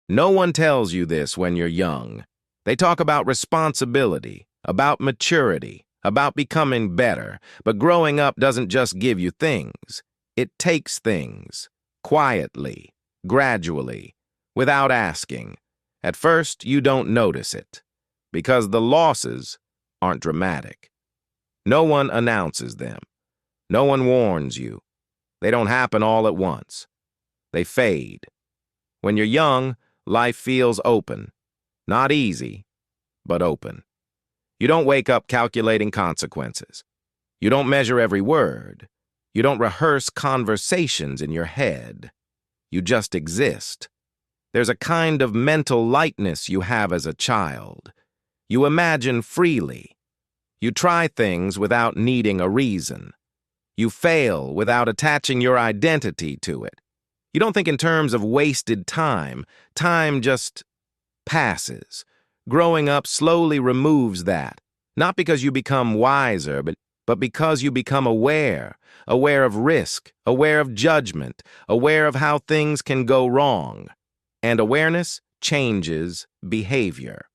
No one tells you this when you're young. They talk about responsibility, about maturity, about becoming better, but growing up doesn't just give you things. It takes things, quietly, gradually, without asking. At first, you don't notice it, because the losses aren't dramatic. No one announces them. No one warns you. They don't happen all at once. They fade. When you're young, life feels open. Not easy, but open. You don't wake up calculating consequences. You don't measure every word. You don't rehearse conversations in your head. You just exist. There's a kind of mental lightness you have as a child. You imagine freely. You try things without needing a reason. You fail without attaching your identity to it. You don't think in terms of wasted time. Time just passes. Growing up slowly removes that, not because you become wiser, but because you become aware of risk, aware of judgment, aware of how things can go wrong. And awareness changes behavior.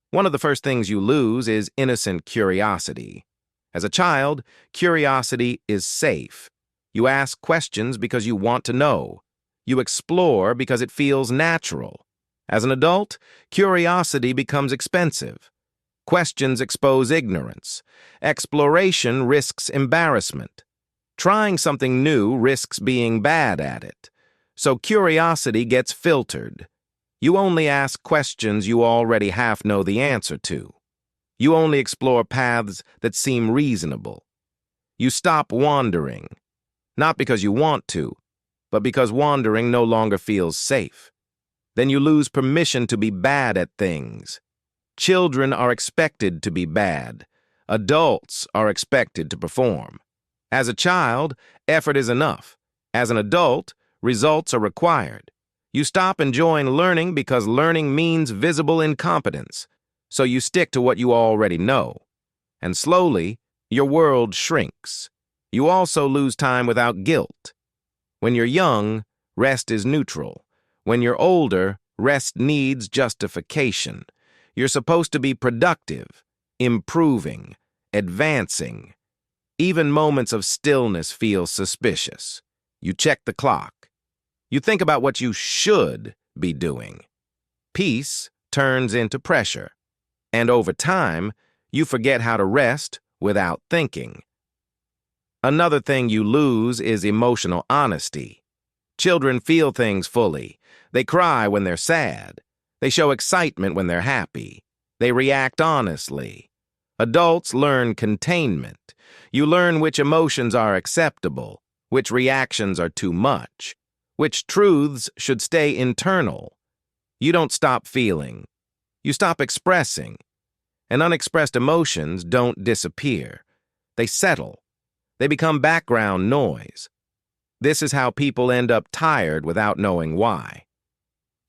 One of the first things you lose is innocent curiosity. As a child, curiosity is safe. You ask questions because you want to know. You explore because it feels natural. As an adult, curiosity becomes expensive. Questions expose ignorance. Exploration risks embarrassment. Trying something new risks being bad at it. So curiosity gets filtered. You only ask questions you already half know the answer to. You only explore paths that seem reasonable. You stop wandering, not because you want to, but because wandering no longer feels safe. Then you lose permission to be bad at things. Children are expected to be bad. Adults are expected to perform. As a child, effort is enough. As an adult, results are required. You stop enjoying learning because learning means visible incompetence. So you stick to what you already know. And slowly, your world shrinks. You also lose time without guilt. When you're young, rest is neutral. When you're older, rest needs justification. You're supposed to be productive, improving, advancing. Even moments of stillness feel suspicious. You check the clock. You think about what you should be doing. Peace turns into pressure. And over time, you forget how to rest without thinking. Another thing you lose is emotional honesty. Children feel things fully. They cry when they're sad. They show excitement when they're happy. They react honestly. Adults learn containment. You learn which emotions are acceptable, which reactions are too much, which truths should stay internal. You don't stop feeling. You stop expressing. And unexpressed emotions don't disappear. They settle. They become background noise. This is how people end up tired without knowing why.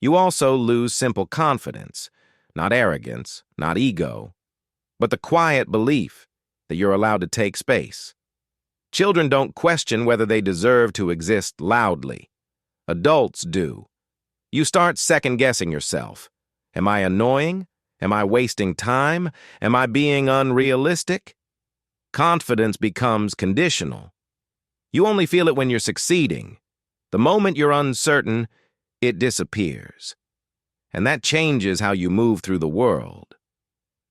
You also lose simple confidence, not arrogance, not ego, but the quiet belief that you're allowed to take space. Children don't question whether they deserve to exist loudly. Adults do. You start second-guessing yourself. Am I annoying? Am I wasting time? Am I being unrealistic? Confidence becomes conditional. You only feel it when you're succeeding. The moment you're uncertain, it disappears. And that changes how you move through the world.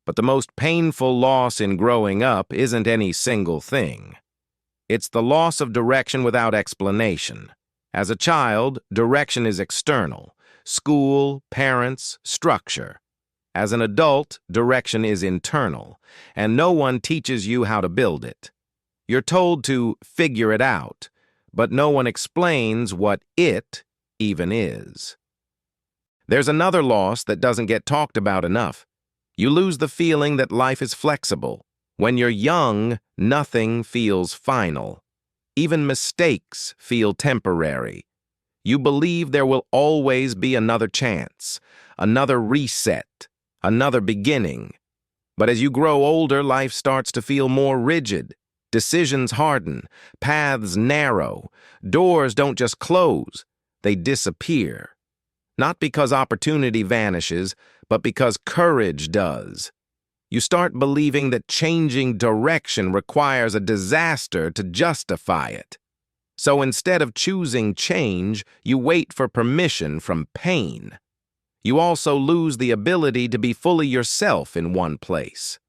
But the most painful loss in growing up isn't any single thing. It's the loss of direction without explanation. As a child, direction is external: school, parents, structure. As an adult, direction is internal, and no one teaches you how to build it. You're told to figure it out, but no one explains what it even is. There's another loss that doesn't get talked about enough. You lose the feeling that life is flexible. When you're young, nothing feels final. Even mistakes feel temporary. You believe there will always be another chance, another reset, another beginning. But as you grow older, life starts to feel more rigid. Decisions harden, paths narrow, doors don't just close, they disappear. Not because opportunity vanishes, but because courage does. You start believing that changing direction requires a disaster to justify it. So instead of choosing change, you wait for permission from pain. You also lose the ability to be fully yourself in one place.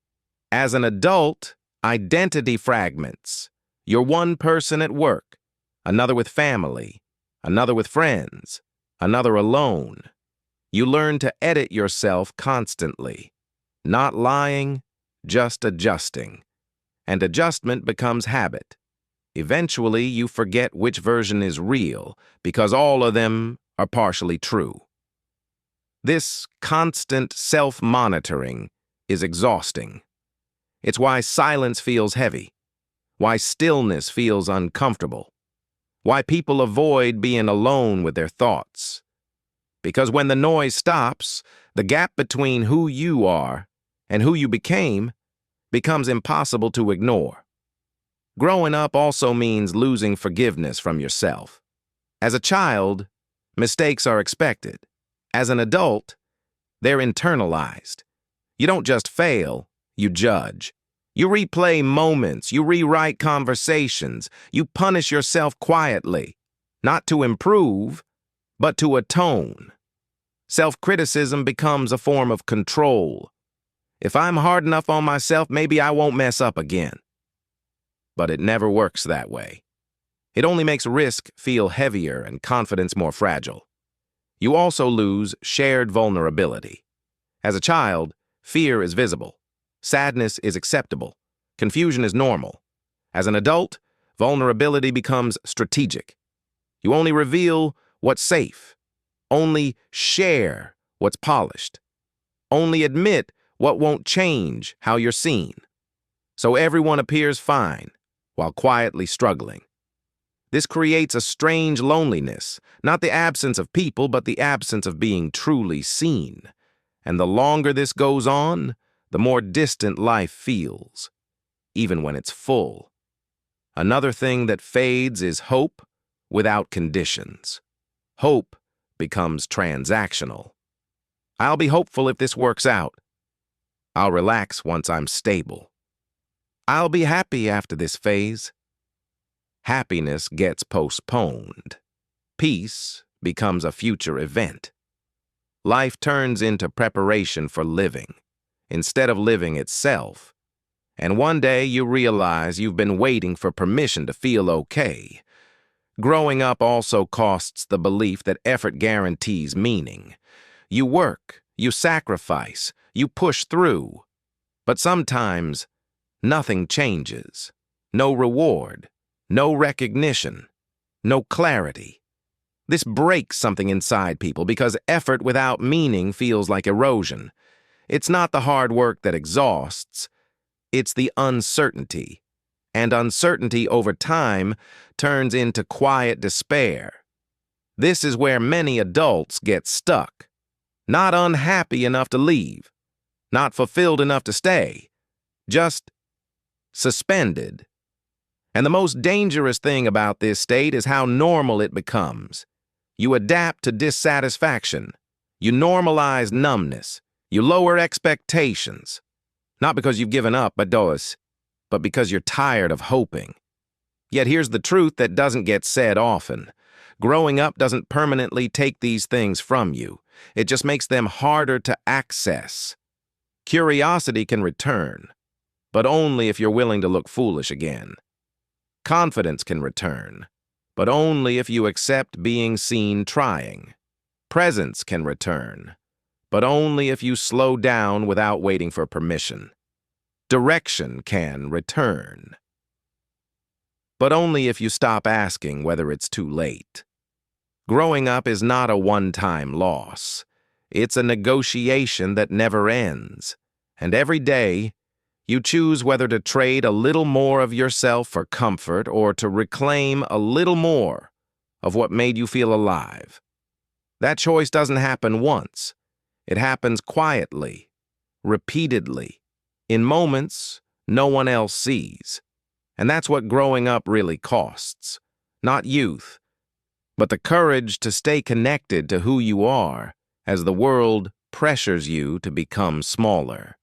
As an adult, identity fragments. You're one person at work, another with family, another with friends, another alone. You learn to edit yourself constantly, not lying, just adjusting. And adjustment becomes habit. Eventually, you forget which version is real because all of them are partially true. This constant self-monitoring is exhausting. It's why silence feels heavy, why stillness feels uncomfortable, why people avoid being alone with their thoughts. Because when the noise stops, the gap between who you are and who you became becomes impossible to ignore. Growing up also means losing forgiveness from yourself. As a child, mistakes are expected. As an adult, they're internalized. You don't just fail, you judge. You replay moments, you rewrite conversations, you punish yourself quietly, not to improve, but to atone. Self-criticism becomes a form of control. If I'm hard enough on myself, maybe I won't mess up again. But it never works that way. It only makes risk feel heavier and confidence more fragile. You also lose shared vulnerability. As a child, fear is visible. Sadness is acceptable. Confusion is normal. As an adult, vulnerability becomes strategic. You only reveal what's safe. Only share what's polished. Only admit what won't change how you're seen. So everyone appears fine, while quietly struggling. This creates a strange loneliness, not the absence of people, but the absence of being truly seen. And the longer this goes on, the more distant life feels, even when it's full. Another thing that fades is hope without conditions. Hope becomes transactional. I'll be hopeful if this works out. I'll relax once I'm stable. I'll be happy after this phase. Happiness gets postponed. Peace becomes a future event. Life turns into preparation for living, instead of living itself. And one day you realize you've been waiting for permission to feel okay. Growing up also costs the belief that effort guarantees meaning. You work, you sacrifice, you push through. But sometimes, nothing changes. No reward, no recognition, no clarity. This breaks something inside people because effort without meaning feels like erosion. It's not the hard work that exhausts, it's the uncertainty. And uncertainty over time turns into quiet despair. This is where many adults get stuck. Not unhappy enough to leave, not fulfilled enough to stay, just suspended. And the most dangerous thing about this state is how normal it becomes. You adapt to dissatisfaction. You normalize numbness. You lower expectations. Not because you've given up, but because you're tired of hoping. Yet here's the truth that doesn't get said often. Growing up doesn't permanently take these things from you. It just makes them harder to access. Curiosity can return, but only if you're willing to look foolish again. Confidence can return, but only if you accept being seen trying. Presence can return, but only if you slow down without waiting for permission. Direction can return, but only if you stop asking whether it's too late. Growing up is not a one-time loss. It's a negotiation that never ends, and every day, you choose whether to trade a little more of yourself for comfort or to reclaim a little more of what made you feel alive. That choice doesn't happen once. It happens quietly, repeatedly, in moments no one else sees. And that's what growing up really costs. Not youth, but the courage to stay connected to who you are as the world pressures you to become smaller.